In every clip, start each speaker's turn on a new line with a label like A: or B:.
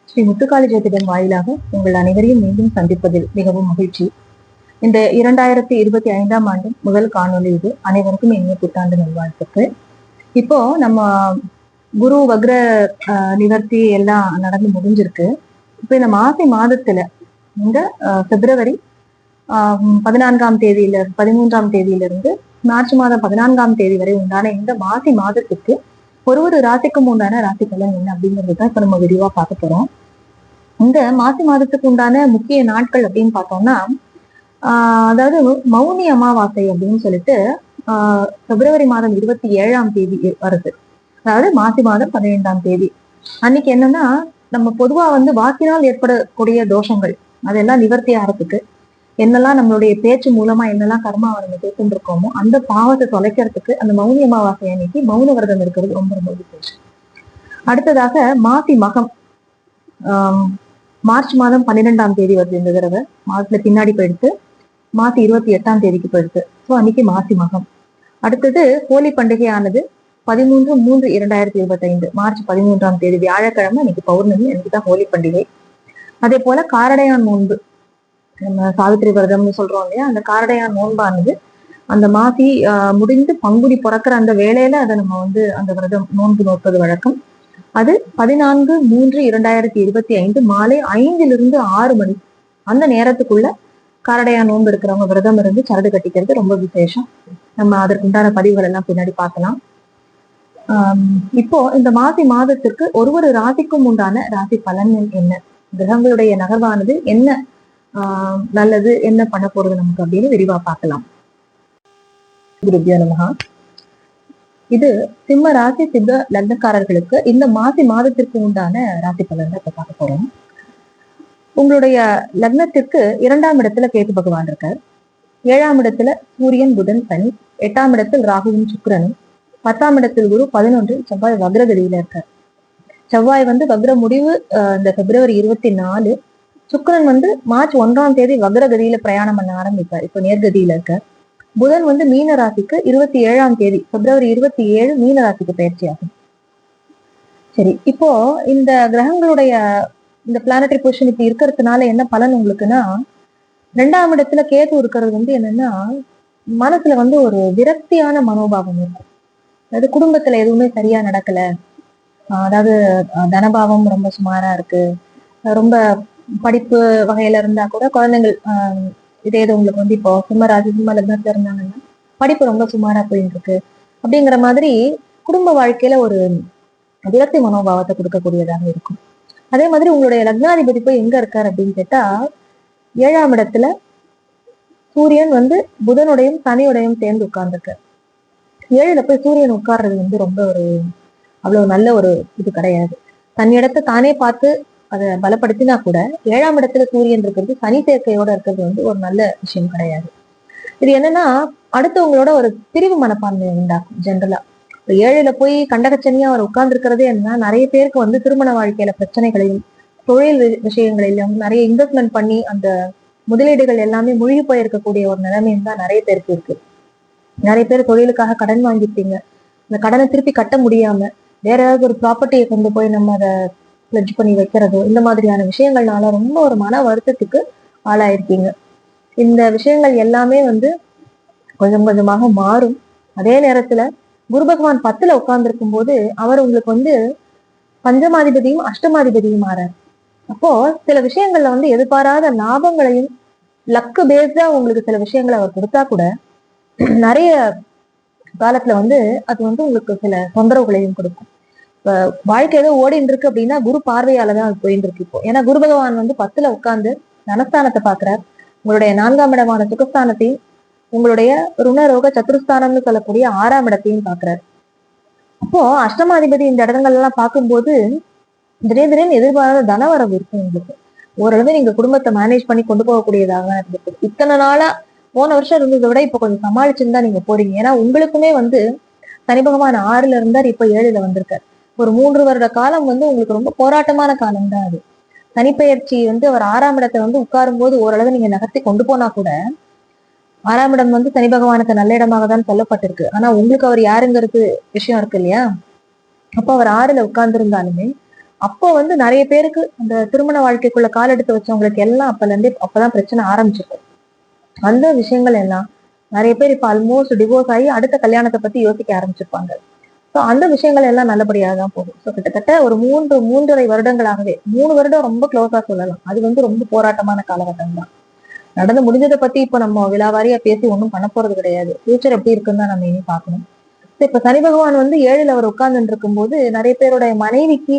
A: ஸ்ரீ முத்துக்காளி ஜோதிடம் வாயிலாக உங்கள் அனைவரையும் மீண்டும் சந்திப்பதில் மிகவும் மகிழ்ச்சி. இந்த 2025ஆம் ஆண்டு முதல் காணொலி இது. அனைவருக்கும் இனிய புத்தாண்டு நல்வாழ்த்துக்கள். இப்போ நம்ம குரு வக்ர நிவர்த்தி எல்லாம் நடந்து முடிஞ்சிருக்கு. இப்போ இந்த மாசி மாதத்துல இந்த பிப்ரவரி 14ஆம் தேதியில 13ஆம் தேதியிலிருந்து மார்ச் மாதம் 14ஆம் தேதி வரை உண்டான இந்த மாசி மாதத்துக்கு ஒரு ராசிக்கும் உண்டான ராசி பலன் என்ன அப்படிங்கிறது தான் இப்ப நம்ம விரிவா பார்க்க போறோம். இந்த மாசி மாதத்துக்கு உண்டான முக்கிய நாட்கள் அப்படின்னு பார்த்தோம்னா அதாவது மௌனி அமாவாசை அப்படின்னு சொல்லிட்டு பிப்ரவரி மாதம் 27ஆம் தேதி வருது. அதாவது மாசி மாதம் 15ஆம் தேதி அன்னைக்கு என்னன்னா, நம்ம பொதுவா வாக்கினால் ஏற்படக்கூடிய தோஷங்கள் அதெல்லாம் நிவர்த்தி ஆகிறதுக்கு என்னெல்லாம் நம்மளுடைய பேச்சு மூலமா என்னெல்லாம் கர்மாவை நம்ம கேட்டு இருக்கோமோ அந்த பாவத்தை தொலைக்கிறதுக்கு அந்த மௌனி அமாவாசை அன்னைக்கு மௌன விரதம் இருக்கிறது ரொம்ப ரொம்ப விசேஷம். அடுத்ததாக மாசி மகம் மார்ச் மாதம் 12ஆம் தேதி வருது. இந்த தடவை மாசத்துல பின்னாடி போயிடுத்து, மாசி 28ஆம் தேதிக்கு போயிடுது. ஸோ அன்னைக்கு மாசி மகம். அடுத்தது ஹோலி பண்டிகையானது 13/3/2025 மார்ச் 13ஆம் தேதி வியாழக்கிழமை அன்னைக்கு பௌர்ணமி, அன்னைக்குதான் ஹோலி பண்டிகை. அதே போல காரடையான் நோன்பு, நம்ம சாவித்திரி விரதம்னு சொல்றோம் இல்லையா, அந்த காரடையான் நோன்பானது அந்த மாசி முடிந்து பங்குனி பிறக்கிற அந்த வேளையில அதை நம்ம அந்த விரதம் நோன்பு நோப்பது வழக்கம். அது 14/3/2025 மாலை 5லிருந்து 6 மணி அந்த நேரத்துக்குள்ள காரடையான் நோன்பு இருக்கிறவங்க விரதம் இருந்து சரடு கட்டிக்கிறது ரொம்ப விசேஷம். நம்ம அதற்குண்டான பதிவுகள் எல்லாம் பின்னாடி பார்க்கலாம். இப்போ இந்த மாசி மாதத்திற்கு ஒரு ராசிக்கும் உண்டான ராசி பலன்கள் என்ன, கிரகங்களுடைய நகர்வானது என்ன நல்லது, என்ன பண்ண போறது நமக்கு அப்படின்னு விரிவா பார்க்கலாம். குருபியோ நமஹா. இது சிம்ம ராசி சித்த லக்னக்காரர்களுக்கு இந்த மாசி மாதத்திற்கு உண்டான ராசி பலன்கள் இப்ப பார்க்க போறோம். உங்களுடைய லக்னத்திற்கு 2ஆம் இடத்துல கேது பகவான் இருக்கார், 7ஆம் இடத்துல சூரியன் புதன் சனி, 8ஆம் இடத்தில் ராகுவும் சுக்கிரனும், 10ஆம் இடத்தில் குரு, 11 செவ்வாய் வக்ரகதியில இருக்கார். செவ்வாய் வக்ர முடிவு இந்த பிப்ரவரி 24, சுக்கிரன் மார்ச் 1ஆம் தேதி வக்ரகதியில பிரயாணம் பண்ண ஆரம்பிப்பார், இப்ப நேர்கதியில இருக்கார். புதன் மீன ராசிக்கு 27ஆம் தேதி பிப்ரவரி 27 மீன ராசிக்கு பயிற்சி ஆகும். சரி, இப்போ இந்த கிரகங்களுடைய இந்த பிளானட்டரி பொசிஷன் இப்ப இருக்கிறதுனால என்ன பலன் உங்களுக்குன்னா, 2ஆம் இடத்துல கேது இருக்கிறது என்னன்னா, மனசுல ஒரு விரக்தியான மனோபாவம் இருக்கும். அதாவது குடும்பத்துல எதுவுமே சரியா நடக்கல, அதாவது தனபாவம் ரொம்ப சுமாரா இருக்கு, ரொம்ப படிப்பு வகையில இருந்தா கூட குழந்தைங்கள் இதே இது உங்களுக்கு இப்போ சிம்ம ராசி சிம்ம லக்னத்துல இருந்தாங்கன்னா படிப்பு ரொம்ப சுமாரா போயிட்டு இருக்கு அப்படிங்கிற மாதிரி குடும்ப வாழ்க்கையில ஒரு விரக்தி மனோபாவத்தை கொடுக்கக்கூடியதாக இருக்கும். அதே மாதிரி உங்களுடைய லக்னாதிபதி போய் எங்க இருக்காரு அப்படின்னு கேட்டா, 7ஆம் இடத்துல சூரியன் புதனுடையும் சனியுடையும் சேர்ந்து உட்கார்ந்துருக்காரு. 7ல போய் சூரியன் உட்கார்றது ரொம்ப அவ்வளவு நல்ல ஒரு இது கிடையாது. தன் இடத்தை தானே பார்த்து அதை பலப்படுத்தினா கூட 7ஆம் இடத்துல சூரியன் இருக்கிறது சனி சேர்க்கையோட இருக்கிறது ஒரு நல்ல விஷயம் கிடையாது. இது என்னன்னா, அடுத்தவங்களோட ஒரு பிரிவு மனப்பான்மை உண்டாக்கும். ஜென்ரலா 7ல போய் கண்டகச்சனியா அவர் உட்கார்ந்து இருக்கிறதே என்னன்னா, நிறைய பேருக்கு திருமண வாழ்க்கையில பிரச்சனைகளையும் தொழில் விஷயங்களிலும் நிறைய இன்வெஸ்ட்மெண்ட் பண்ணி அந்த முதலீடுகள் எல்லாமே மூழ்கி போயிருக்கக்கூடிய ஒரு நிலைமையும் தான் நிறைய பேருக்கு இருக்கு. நிறைய பேர் தொழிலுக்காக கடன் வாங்கிட்டீங்க, இந்த கடனை திருப்பி கட்ட முடியாம வேற ஏதாவது ஒரு ப்ராப்பர்ட்டியை கொண்டு போய் நம்ம அதை பிளட்ஜ் பண்ணி வைக்கிறதோ இந்த மாதிரியான விஷயங்கள்னால ரொம்ப ஒரு மன வருத்தத்துக்கு ஆளாயிருக்கீங்க. இந்த விஷயங்கள் எல்லாமே கொஞ்சம் கொஞ்சமாக மாறும். அதே நேரத்துல குரு பகவான் 10ல உட்கார்ந்துருக்கும் போது அவர் உங்களுக்கு பஞ்சமாதிபதியும் அஷ்டமாதிபதியும் மாறார். அப்போ சில விஷயங்கள்ல எதிர்பாராத லாபங்களையும் லக்கு பேஸ்டா உங்களுக்கு சில விஷயங்களை அவர் கொடுத்தா கூட நிறைய காலத்துல அது உங்களுக்கு சில தொந்தரவுகளையும் கொடுக்கும். இப்ப வாழ்க்கை ஏதோ ஓடிட்டு இருக்கு அப்படின்னா குரு பார்வையாலதான் அது போயிட்டு இருக்கு. இப்போ ஏன்னா குரு பகவான் 10ல உட்கார்ந்து தனஸ்தானத்தை பாக்குறார், உங்களுடைய 4ஆம் இடமான சுகஸ்தானத்தையும் உங்களுடைய ருணரோக சத்துருஸ்தானம்னு சொல்லக்கூடிய 6ஆம் இடத்தையும் பாக்குறாரு. அப்போ அஷ்டமாதிபதி இந்த இடங்கள் எல்லாம் பார்க்கும்போது திடீர்னு எதிர்பாராத தனவரவு இருக்கும். உங்களுக்கு ஓரளவு நீங்க குடும்பத்தை மேனேஜ் பண்ணி கொண்டு போகக்கூடியதாக இருந்துச்சு. இத்தனை நாளா போன வருஷம் இருந்ததை விட இப்ப கொஞ்சம் சமாளிச்சுன்னு தான் நீங்க போறீங்க. ஏன்னா உங்களுக்குமே சனி பகவான் 6ல இருந்தார், இப்ப 7ல வந்திருக்காரு. ஒரு 3 வருட காலம் உங்களுக்கு ரொம்ப போராட்டமான காலம் தான் அது. தனிப்பெயர்ச்சி அவர் 6ஆம் இடத்தை உட்காரும் போது ஓரளவு நீங்க நகர்த்தி கொண்டு போனா கூட 6ஆம் இடம் சனி பகவானுக்கு நல்ல இடமாக தான் சொல்லப்பட்டிருக்கு. ஆனா உங்களுக்கு அவர் யாருங்கிறது விஷயம் இருக்கு இல்லையா. அப்ப அவர் 6ல உட்கார்ந்து இருந்தாலுமே அப்போ வந்து நிறைய பேருக்கு அந்த திருமண வாழ்க்கைக்குள்ள கால் எடுத்து வச்சவங்களுக்கு எல்லாம் அப்பதான் பிரச்சனை ஆரம்பிச்சிருக்கும். அந்த விஷயங்கள் எல்லாம் நிறைய பேர் இப்ப ஆல்மோஸ்ட் டிவோர்ஸ் ஆகி அடுத்த கல்யாணத்தை பத்தி யோசிக்க ஆரம்பிச்சிருப்பாங்க. ஸோ அந்த விஷயங்கள் எல்லாம் நல்லபடியாக தான் போகும். ஸோ கிட்டத்தட்ட ஒரு 3.5 வருடங்களாகவே 3 வருடம் ரொம்ப க்ளோஸா சொல்லலாம். அது வந்து ரொம்ப போராட்டமான காலகட்டம் தான். நடந்து முடிஞ்சதை பத்தி இப்ப நம்ம விலாவாரியா பேசி ஒன்றும் பண்ண போறது கிடையாது. ஃபியூச்சர் எப்படி இருக்குன்னு தான் நம்ம இனி பார்க்கணும். இப்ப சனி பகவான் வந்து 7ல் அவர் உட்கார்ந்துட்டு இருக்கும்போது நிறைய பேருடைய மனைவிக்கு,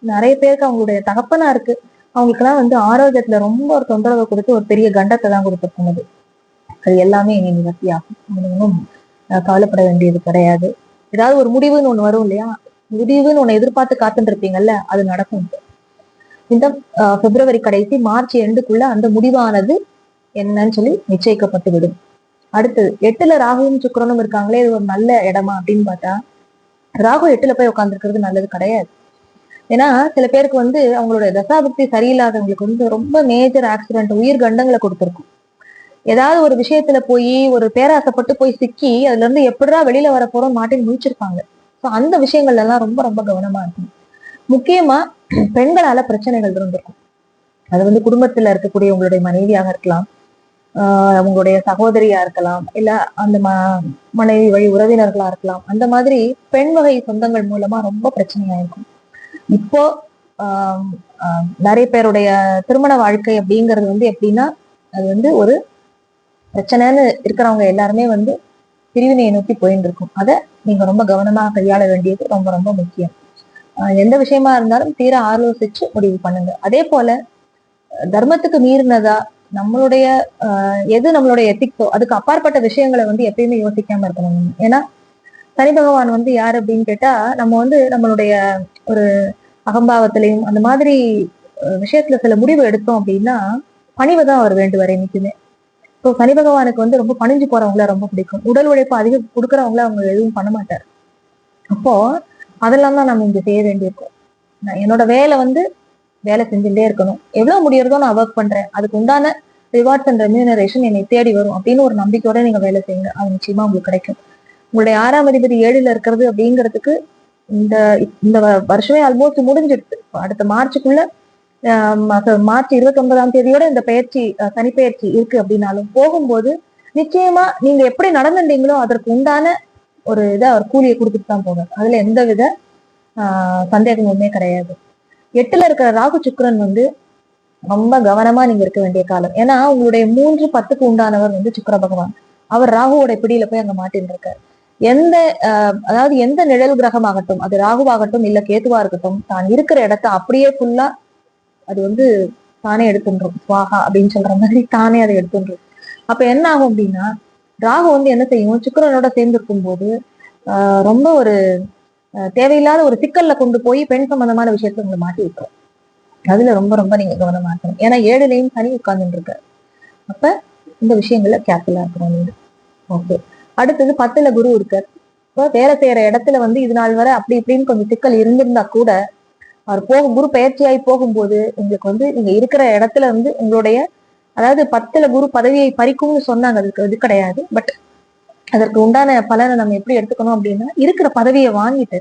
A: நிறைய பேருக்கு அவங்களுடைய தகப்பனா இருக்கு, அவங்களுக்கு எல்லாம் வந்து ஆரோக்கியத்துல ரொம்ப ஒரு தொந்தரவை கொடுத்து ஒரு பெரிய கண்டத்தை தான் கொடுத்துருக்குது. அது எல்லாமே இனி நிவர்த்தி ஆகும். ஒன்றும் கவலைப்பட வேண்டியது கிடையாது. ஏதாவது ஒரு முடிவுன்னு ஒண்ணு வரும் இல்லையா, முடிவுன்னு ஒண்ணு எதிர்பார்த்து காத்துட்டு இருப்பீங்கல்ல, அது நடக்கும். இந்த பிப்ரவரி கடைசி மார்ச் எண்டுக்குள்ள அந்த முடிவானது என்னன்னு சொல்லி நிச்சயிக்கப்பட்டு விடும். அடுத்தது 8ல ராகுவும் சுக்கிரனும் இருக்காங்களே, இது ஒரு நல்ல இடமா அப்படின்னு பார்த்தா, ராகு 8ல போய் உட்காந்துருக்கிறது நல்லது கிடையாது. ஏன்னா சில பேருக்கு வந்து அவங்களுடைய தசாபக்தி சரியில்லாதவங்களுக்கு வந்து ரொம்ப மேஜர் ஆக்சிடென்ட், உயிர் கண்டங்களை கொடுத்துருக்கும். ஏதாவது ஒரு விஷயத்துல போய் ஒரு பேராசைப்பட்டு போய் சிக்கி அதுல இருந்து எப்படிடா வெளியில வர போறோம் மாட்டின்னு முடிச்சிருப்பாங்க. ஸோ அந்த விஷயங்கள்ல எல்லாம் ரொம்ப ரொம்ப கவனமா இருக்கும். முக்கியமா பெண்களால பிரச்சனைகள் இருந்திருக்கும். அது வந்து குடும்பத்துல இருக்கக்கூடிய உங்களுடைய மனைவியாக இருக்கலாம், உங்களுடைய சகோதரியா இருக்கலாம், இல்ல அந்த மனைவி வழி உறவினர்களா இருக்கலாம். அந்த மாதிரி பெண் வகை சொந்தங்கள் மூலமா ரொம்ப பிரச்சனையா இருக்கும். இப்போ நிறைய பேருடைய திருமண வாழ்க்கை அப்படிங்கிறது வந்து எப்படின்னா, அது வந்து ஒரு பிரச்சனைன்னு இருக்கிறவங்க எல்லாருமே வந்து பிரிவினையை நோக்கி போயிட்டு இருக்கும். அதை நீங்க ரொம்ப கவனமா கையாள வேண்டியது ரொம்ப ரொம்ப முக்கியம். எந்த விஷயமா இருந்தாலும் தீர ஆலோசிச்சு முடிவு பண்ணுங்க. அதே போல தர்மத்துக்கு மீறினதா நம்மளுடைய எது நம்மளுடைய எத்திக்ஸோ அதுக்கு அப்பாற்பட்ட விஷயங்களை வந்து எப்பயுமே யோசிக்காம இருக்கணும். ஏன்னா சனி பகவான் வந்து யாரு அப்படின்னு கேட்டா, நம்ம வந்து நம்மளுடைய ஒரு அகம்பாவத்திலையும் அந்த மாதிரி விஷயத்துல சில முடிவு எடுத்தோம் அப்படின்னா பணிவை தான் அவர் வேண்டுவார் என்னைக்குமே. ஸோ சனி பகவானுக்கு வந்து ரொம்ப பணிஞ்சு போறவங்கள ரொம்ப பிடிக்கும். உடல் உழைப்பு அதிகம் கொடுக்குறவங்கள அவங்க எதுவும் பண்ண மாட்டார். அப்போ அதெல்லாம் தான் நம்ம இங்க செய்ய வேண்டியிருக்கும். என்னோட வேலை வந்து வேலை செஞ்சுட்டே இருக்கணும், எவ்வளவு முடியறதோ நான் ஒர்க் பண்றேன், அதுக்கு உண்டான ரிவார்ட்ஸ் அண்ட் ரெம்யூனரேஷன் என்னை தேடி வரும் அப்படின்னு ஒரு நம்பிக்கையோட நீங்க வேலை செய்யுங்க. அது நிச்சயமா உங்களுக்கு கிடைக்கும். உங்களுடைய 6ஆம் அதிபதி 7ல் இருக்கிறது அப்படிங்கிறதுக்கு இந்த இந்த வருஷமே ஆல்மோஸ்ட் முடிஞ்சிடுது. அடுத்த மார்ச்சுக்குள்ள மார்ச் 29ஆம் தேதியோட இந்த பயிற்சி சனி பயிற்சி இருக்கு அப்படின்னாலும் போகும்போது நிச்சயமா நீங்க எப்படி நடந்துட்டீங்களோ அதற்கு உண்டான ஒரு இதை அவர் கூலியை கொடுத்துட்டு தான் போவார். அதுல எந்த வித சந்தேகமுமே கிடையாது. 8ல இருக்கிற ராகு சுக்கிரன் வந்து ரொம்ப கவனமா நீங்க இருக்க வேண்டிய காலம். ஏன்னா உங்களுடைய 3-10க்கு உண்டானவர் வந்து சுக்கிர பகவான். அவர் ராகுவோட பிடியில போய் அங்க மாட்டின்னு இருக்காரு. எந்த அதாவது எந்த நிழல் கிரகமாகட்டும், அது ராகுவாகட்டும் இல்ல கேதுவா இருக்கட்டும், தான் இருக்கிற இடத்த அப்படியே ஃபுல்லா அது வந்து தானே எடுத்துன்றோம். சுவாகா அப்படின்னு சொல்ற மாதிரி தானே அதை எடுத்துன்றோம். அப்ப என்ன ஆகும் அப்படின்னா, ராகு வந்து என்ன செய்யும், சுக்கிரனோட சேர்ந்து இருக்கும் போது ரொம்ப ஒரு தேவையில்லாத ஒரு சிக்கல்ல கொண்டு போய் பெண் சம்பந்தமான விஷயத்துல உங்களை மாட்டி விட்டுரும். அதுல ரொம்ப ரொம்ப நீங்க கவனமா இருக்கணும். ஏன்னா 7லயும் சனி உட்கார்ந்துட்டு இருக்காரு. அப்ப இந்த விஷயங்கள்ல கேர்ஃபுல்லா இருக்கணும் நீங்க. ஓகே. அடுத்தது 10ல குரு இருக்கார். இப்போ வேலை செய்யற இடத்துல வந்து இது நாள் வரை அப்படி இப்படின்னு கொஞ்சம் சிக்கல் இருந்திருந்தா கூட அவர் குரு பயிற்சியாகி போகும்போது உங்களுக்கு வந்து நீங்க இருக்கிற இடத்துல வந்து உங்களுடைய, அதாவது 10ல குரு பதவியை பறிக்கும்னு சொன்னாங்க, அதுக்கு இது கிடையாது. பட் அதற்கு உண்டான பலனை நம்ம எப்படி எடுத்துக்கணும் அப்படின்னா, இருக்கிற பதவியை வாங்கிட்டு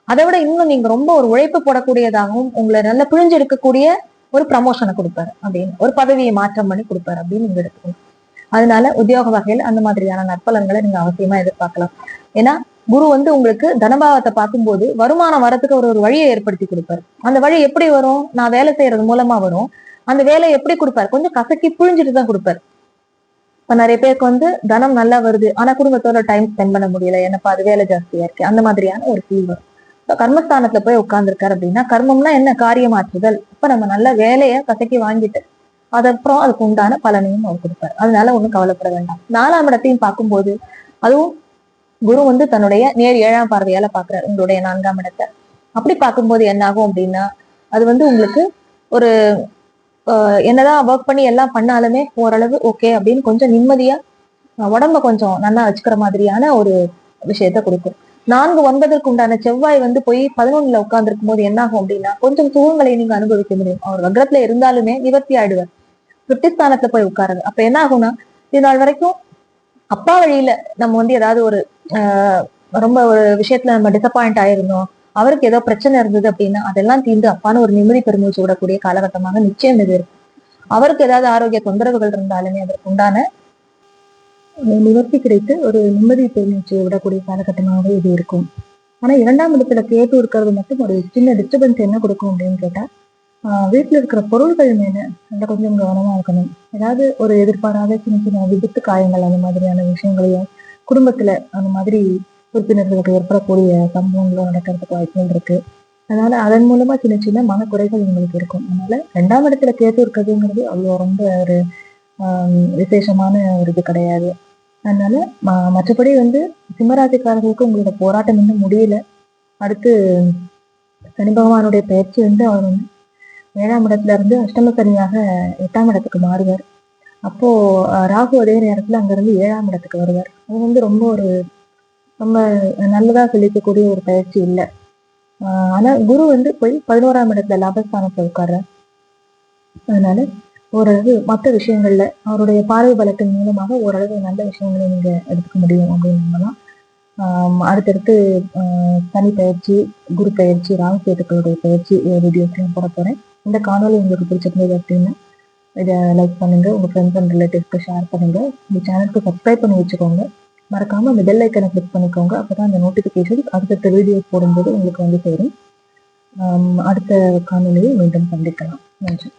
A: அதை விட இன்னும் நீங்க ரொம்ப ஒரு உழைப்பு போடக்கூடியதாகவும் உங்களை நல்லா பிழிஞ்சு எடுக்கக்கூடிய ஒரு ப்ரமோஷனை கொடுப்பாரு அப்படின்னு, ஒரு பதவியை மாற்றம் பண்ணி கொடுப்பாரு அப்படின்னு நீங்க எடுத்துக்கணும். அதனால உத்தியோக வகையில் அந்த மாதிரியான நற்பலன்களை நீங்க அவசியமா எதிர்பார்க்கலாம். ஏன்னா குரு வந்து உங்களுக்கு தனபாவத்தை பார்க்கும்போது வருமானம் வரத்துக்கு ஒரு வழியை ஏற்படுத்தி கொடுப்பாரு. அந்த வழி எப்படி வரும், நான் வேலை செய்யறது மூலமா வரும். அந்த வேலையை எப்படி கொடுப்பாரு, கொஞ்சம் கசக்கி புழிஞ்சிட்டு தான் கொடுப்பாரு. இப்ப நிறைய பேருக்கு வந்து தனம் நல்லா வருது, ஆனா குடும்பத்தோட டைம் ஸ்பெண்ட் பண்ண முடியல, என்னப்பா அது வேலை ஜாஸ்தியா இருக்கு, அந்த மாதிரியான ஒரு ஃபீல் வரும். இப்ப கர்மஸ்தானத்துல போய் உட்கார்ந்துருக்காரு அப்படின்னா, கர்மம்னா என்ன, காரியமாற்றுதல். இப்ப நம்ம நல்ல வேலையை கசக்கி வாங்கிட்டு அதுக்கப்புறம் அதுக்கு உண்டான பலனையும் அவர் கொடுப்பாரு. அதனால ஒண்ணும் கவலைப்பட வேண்டாம். 4ஆம் இடத்தையும் பார்க்கும்போது அதுவும் குரு வந்து தன்னுடைய நேர் 7ஆம் பார்வையால பாக்குறாரு உங்களுடைய 4ஆம் இடத்தை. அப்படி பார்க்கும்போது என்ன ஆகும் அப்படின்னா, அது வந்து உங்களுக்கு ஒரு என்னதான் ஒர்க் பண்ணி எல்லாம் பண்ணாலுமே ஓரளவு ஓகே அப்படின்னு கொஞ்சம் நிம்மதியா உடம்ப கொஞ்சம் நல்லா வச்சுக்கிற மாதிரியான ஒரு விஷயத்த கொடுக்கும். 4-9க்கு உண்டான செவ்வாய் வந்து போய் 11ல உட்கார்ந்து இருக்கும் போது என்ன ஆகும் அப்படின்னா, கொஞ்சம் சுகங்களை நீங்க அனுபவிக்க முடியும். அவர் வக்ரத்துல இருந்தாலுமே நிவர்த்தி ஆயிடுவார். சுட்டிஸ்தானத்துல போய் உட்காருது. அப்ப என்ன ஆகும்னா, இது நாள் வரைக்கும் அப்பா வழியில நம்ம வந்து ஏதாவது ஒரு ரொம்ப ஒரு விஷயத்துல நம்ம டிசப்பாயிண்ட் ஆயிருந்தோம், அவருக்கு ஏதோ பிரச்சனை இருந்தது அப்படின்னா அதெல்லாம் தீர்ந்து அப்பான்னு ஒரு நிம்மதி பெருமூச்சு விடக்கூடிய காலகட்டமாக நிச்சயம் இது இருக்கும். அவருக்கு ஏதாவது ஆரோக்கிய தொந்தரவுகள் இருந்தாலுமே அதற்கு உண்டான நிவர்த்தி கிடைத்து ஒரு நிம்மதி பெருமூச்சு விடக்கூடிய காலகட்டமாகவே இது இருக்கும். ஆனா 2ஆம் இடத்துல கேது இருக்கிறது மட்டும் ஒரு சின்ன டிஸ்டர்பன்ஸ் என்ன கொடுக்கும் அப்படின்னு கேட்டா, வீட்டுல இருக்கிற பொருள்கள் மேல அதுல கொஞ்சம் கவனமா இருக்கணும். ஏதாவது ஒரு எதிர்பாராத சின்ன சின்ன விபத்து காயங்கள் அந்த மாதிரியான விஷயங்களையும் குடும்பத்துல அந்த மாதிரி உறுப்பினர்களுக்கு ஏற்படக்கூடிய சம்பவங்களும் நடக்கிறதுக்கு வாய்ப்புகள் இருக்கு. அதனால அதன் மூலமா சின்ன சின்ன மனக்குறைகள் உங்களுக்கு இருக்கும். அதனால 2ஆம் இடத்துல கேது இருக்கிறதுங்கிறது அவ்வளோ ரொம்ப ஒரு விசேஷமான ஒரு இது கிடையாது. அதனால மற்றபடி சிம்மராசிக்காரர்களுக்கு உங்களோட போராட்டம் இன்னும் முடியல. அடுத்து சனி பகவானுடைய பயிற்சி அவர் 7ஆம் இடத்துல இருந்து அஷ்டம சனியாக 8ஆம் இடத்துக்கு மாறுவார். அப்போ ராகு அதே நேரத்துல அங்க இருந்து 7ஆம் இடத்துக்கு வருவார். அது ரொம்ப ஒரு ரொம்ப நல்லதா சொல்லிக்கக்கூடிய ஒரு பயிற்சி இல்லை. ஆனா குரு போய் 11ஆம் இடத்துல லாபஸ்தானத்துல உட்கார்றார். அதனால ஓரளவு மற்ற விஷயங்கள்ல அவருடைய பார்வை பலத்தின் மூலமாக ஓரளவு நல்ல விஷயங்களை நீங்க எடுத்துக்க முடியும் அப்படின்னு நம்பலாம். அடுத்தடுத்து சனி பயிற்சி, குரு பயிற்சி, ராகு கேதுக்களுடைய பயிற்சி வீடியோஸ்லாம் போட போறேன். இந்த காணொலி உங்களுக்கு பிடிச்சிருந்தது அப்படின்னா இதை லைக் பண்ணுங்க, உங்க ஃப்ரெண்ட்ஸ் அண்ட் ரிலேட்டிவ்ஸ்க்கு ஷேர் பண்ணுங்க, இந்த சேனலுக்கு சப்ஸ்கிரைப் பண்ணி வச்சுக்கோங்க. மறக்காம அந்த பெல் ஐக்கனை கிளிக் பண்ணிக்கோங்க. அப்பதான் அந்த நோட்டிபிகேஷன் அடுத்தடுத்த வீடியோஸ் போடும்போது உங்களுக்கு சேரும். அடுத்த காணொலியை மீண்டும் சந்திக்கலாம். நன்றி.